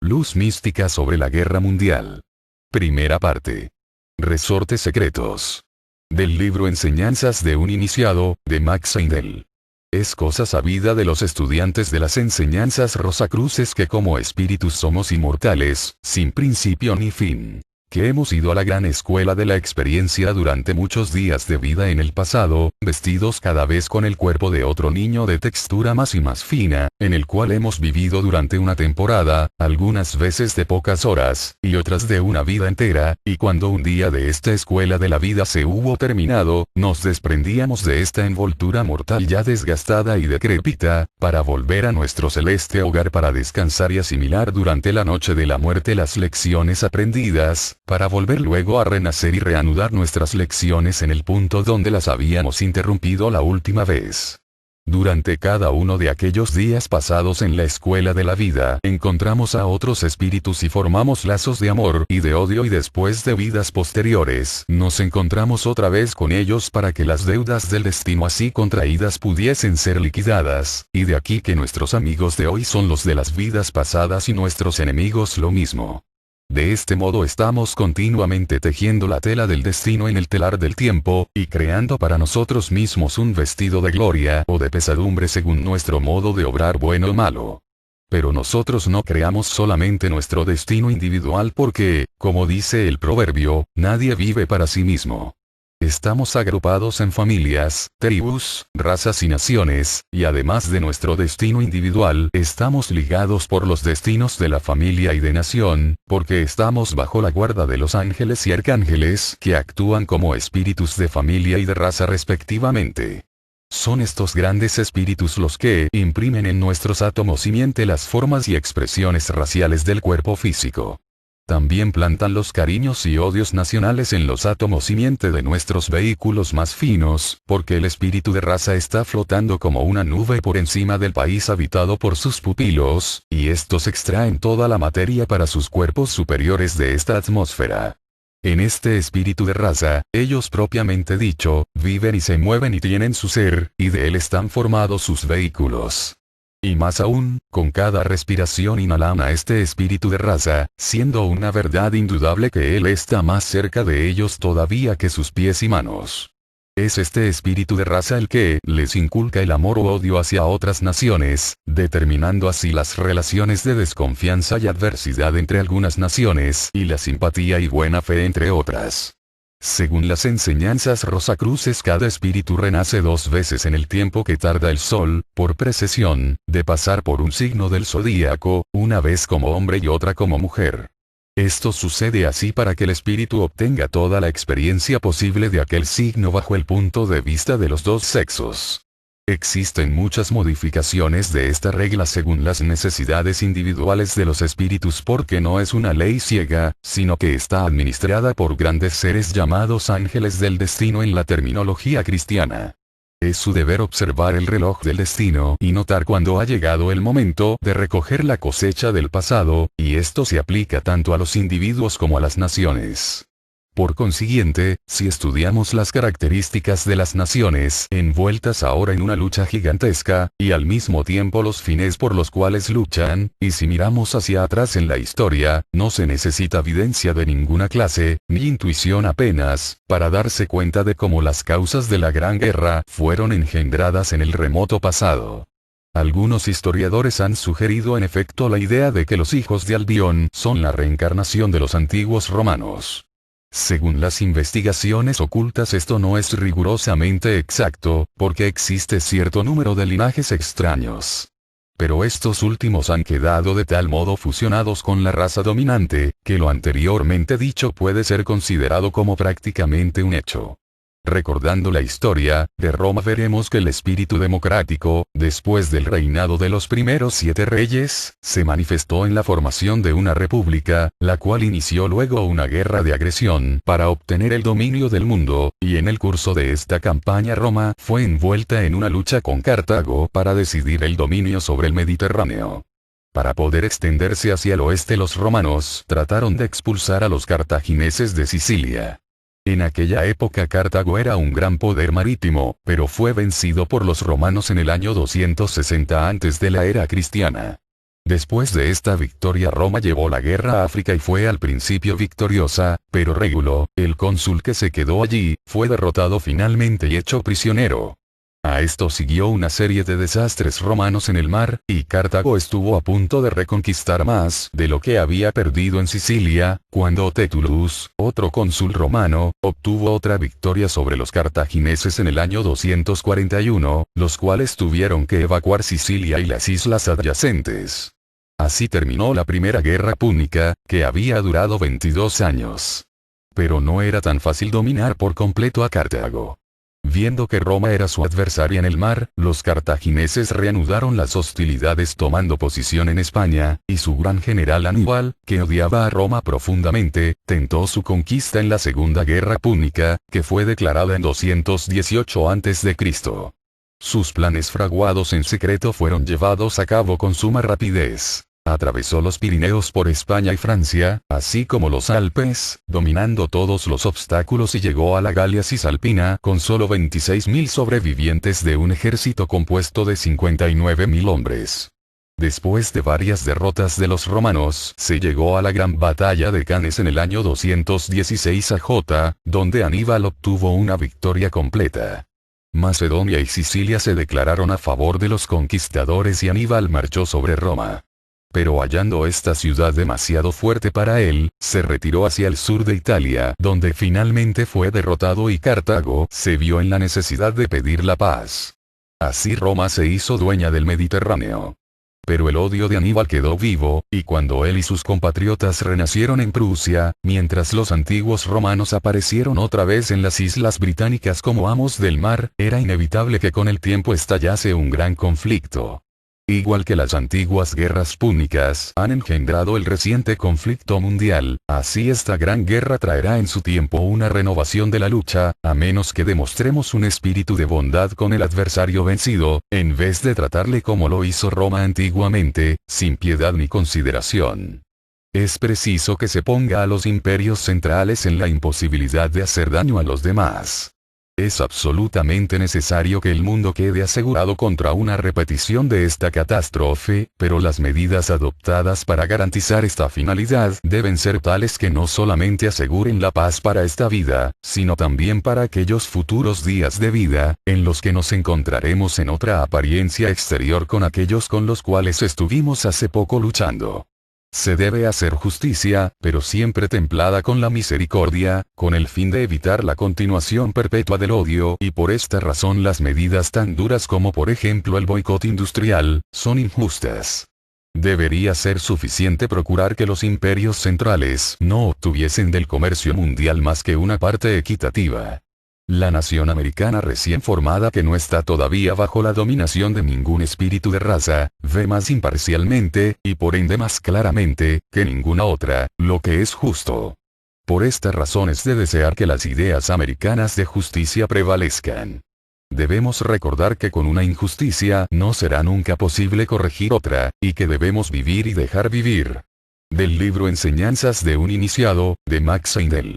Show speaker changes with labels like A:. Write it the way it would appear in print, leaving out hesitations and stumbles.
A: Luz mística sobre la guerra mundial. Primera parte. Resortes secretos. Del libro Enseñanzas de un iniciado, de Max Heindel. Es cosa sabida de los estudiantes de las enseñanzas rosacruces que como espíritus somos inmortales, sin principio ni fin. Que hemos ido a la gran escuela de la experiencia durante muchos días de vida en el pasado, vestidos cada vez con el cuerpo de otro niño de textura más y más fina, en el cual hemos vivido durante una temporada, algunas veces de pocas horas, y otras de una vida entera, y cuando un día de esta escuela de la vida se hubo terminado, nos desprendíamos de esta envoltura mortal ya desgastada y decrépita, para volver a nuestro celeste hogar para descansar y asimilar durante la noche de la muerte las lecciones aprendidas, para volver luego a renacer y reanudar nuestras lecciones en el punto donde las habíamos interrumpido la última vez. Durante cada uno de aquellos días pasados en la escuela de la vida, encontramos a otros espíritus y formamos lazos de amor y de odio, y después de vidas posteriores, nos encontramos otra vez con ellos para que las deudas del destino así contraídas pudiesen ser liquidadas, y de aquí que nuestros amigos de hoy son los de las vidas pasadas y nuestros enemigos lo mismo. De este modo estamos continuamente tejiendo la tela del destino en el telar del tiempo, y creando para nosotros mismos un vestido de gloria o de pesadumbre según nuestro modo de obrar bueno o malo. Pero nosotros no creamos solamente nuestro destino individual porque, como dice el proverbio, nadie vive para sí mismo. Estamos agrupados en familias, tribus, razas y naciones, y además de nuestro destino individual, estamos ligados por los destinos de la familia y de nación, porque estamos bajo la guarda de los ángeles y arcángeles que actúan como espíritus de familia y de raza respectivamente. Son estos grandes espíritus los que imprimen en nuestros átomos simiente las formas y expresiones raciales del cuerpo físico. También plantan los cariños y odios nacionales en los átomos simiente de nuestros vehículos más finos, porque el espíritu de raza está flotando como una nube por encima del país habitado por sus pupilos, y estos extraen toda la materia para sus cuerpos superiores de esta atmósfera. En este espíritu de raza, ellos propiamente dicho, viven y se mueven y tienen su ser, y de él están formados sus vehículos. Y más aún, con cada respiración inhalan a este espíritu de raza, siendo una verdad indudable que él está más cerca de ellos todavía que sus pies y manos. Es este espíritu de raza el que les inculca el amor o odio hacia otras naciones, determinando así las relaciones de desconfianza y adversidad entre algunas naciones, y la simpatía y buena fe entre otras. Según las enseñanzas rosacruces, cada espíritu renace 2 veces en el tiempo que tarda el sol, por precesión, de pasar por un signo del zodíaco, una vez como hombre y otra como mujer. Esto sucede así para que el espíritu obtenga toda la experiencia posible de aquel signo bajo el punto de vista de los 2 sexos. Existen muchas modificaciones de esta regla según las necesidades individuales de los espíritus, porque no es una ley ciega, sino que está administrada por grandes seres llamados ángeles del destino en la terminología cristiana. Es su deber observar el reloj del destino y notar cuando ha llegado el momento de recoger la cosecha del pasado, y esto se aplica tanto a los individuos como a las naciones. Por consiguiente, si estudiamos las características de las naciones envueltas ahora en una lucha gigantesca, y al mismo tiempo los fines por los cuales luchan, y si miramos hacia atrás en la historia, no se necesita evidencia de ninguna clase, ni intuición apenas, para darse cuenta de cómo las causas de la Gran Guerra fueron engendradas en el remoto pasado. Algunos historiadores han sugerido en efecto la idea de que los hijos de Albión son la reencarnación de los antiguos romanos. Según las investigaciones ocultas, esto no es rigurosamente exacto, porque existe cierto número de linajes extraños. Pero estos últimos han quedado de tal modo fusionados con la raza dominante, que lo anteriormente dicho puede ser considerado como prácticamente un hecho. Recordando la historia de Roma, veremos que el espíritu democrático, después del reinado de los primeros 7 reyes, se manifestó en la formación de una república, la cual inició luego una guerra de agresión para obtener el dominio del mundo, y en el curso de esta campaña Roma fue envuelta en una lucha con Cartago para decidir el dominio sobre el Mediterráneo. Para poder extenderse hacia el oeste, los romanos trataron de expulsar a los cartagineses de Sicilia. En aquella época Cartago era un gran poder marítimo, pero fue vencido por los romanos en el año 260 antes de la era cristiana. Después de esta victoria Roma llevó la guerra a África y fue al principio victoriosa, pero Régulo, el cónsul que se quedó allí, fue derrotado finalmente y hecho prisionero. A esto siguió una serie de desastres romanos en el mar, y Cartago estuvo a punto de reconquistar más de lo que había perdido en Sicilia, cuando Tetulus, otro cónsul romano, obtuvo otra victoria sobre los cartagineses en el año 241, los cuales tuvieron que evacuar Sicilia y las islas adyacentes. Así terminó la primera guerra púnica, que había durado 22 años. Pero no era tan fácil dominar por completo a Cartago. Viendo que Roma era su adversaria en el mar, los cartagineses reanudaron las hostilidades tomando posición en España, y su gran general Aníbal, que odiaba a Roma profundamente, tentó su conquista en la Segunda Guerra Púnica, que fue declarada en 218 a.C. Sus planes fraguados en secreto fueron llevados a cabo con suma rapidez. Atravesó los Pirineos por España y Francia, así como los Alpes, dominando todos los obstáculos y llegó a la Galia Cisalpina con solo 26.000 sobrevivientes de un ejército compuesto de 59.000 hombres. Después de varias derrotas de los romanos, se llegó a la gran batalla de Cannes en el año 216 AJ, donde Aníbal obtuvo una victoria completa. Macedonia y Sicilia se declararon a favor de los conquistadores y Aníbal marchó sobre Roma. Pero hallando esta ciudad demasiado fuerte para él, se retiró hacia el sur de Italia, donde finalmente fue derrotado y Cartago se vio en la necesidad de pedir la paz. Así Roma se hizo dueña del Mediterráneo. Pero el odio de Aníbal quedó vivo, y cuando él y sus compatriotas renacieron en Prusia, mientras los antiguos romanos aparecieron otra vez en las islas británicas como amos del mar, era inevitable que con el tiempo estallase un gran conflicto. Igual que las antiguas guerras púnicas han engendrado el reciente conflicto mundial, así esta gran guerra traerá en su tiempo una renovación de la lucha, a menos que demostremos un espíritu de bondad con el adversario vencido, en vez de tratarle como lo hizo Roma antiguamente, sin piedad ni consideración. Es preciso que se ponga a los imperios centrales en la imposibilidad de hacer daño a los demás. Es absolutamente necesario que el mundo quede asegurado contra una repetición de esta catástrofe, pero las medidas adoptadas para garantizar esta finalidad deben ser tales que no solamente aseguren la paz para esta vida, sino también para aquellos futuros días de vida, en los que nos encontraremos en otra apariencia exterior con aquellos con los cuales estuvimos hace poco luchando. Se debe hacer justicia, pero siempre templada con la misericordia, con el fin de evitar la continuación perpetua del odio, y por esta razón las medidas tan duras como por ejemplo el boicot industrial, son injustas. Debería ser suficiente procurar que los imperios centrales no obtuviesen del comercio mundial más que una parte equitativa. La nación americana recién formada, que no está todavía bajo la dominación de ningún espíritu de raza, ve más imparcialmente, y por ende más claramente, que ninguna otra, lo que es justo. Por esta razón es de desear que las ideas americanas de justicia prevalezcan. Debemos recordar que con una injusticia no será nunca posible corregir otra, y que debemos vivir y dejar vivir. Del libro Enseñanzas de un iniciado, de Max Heindel.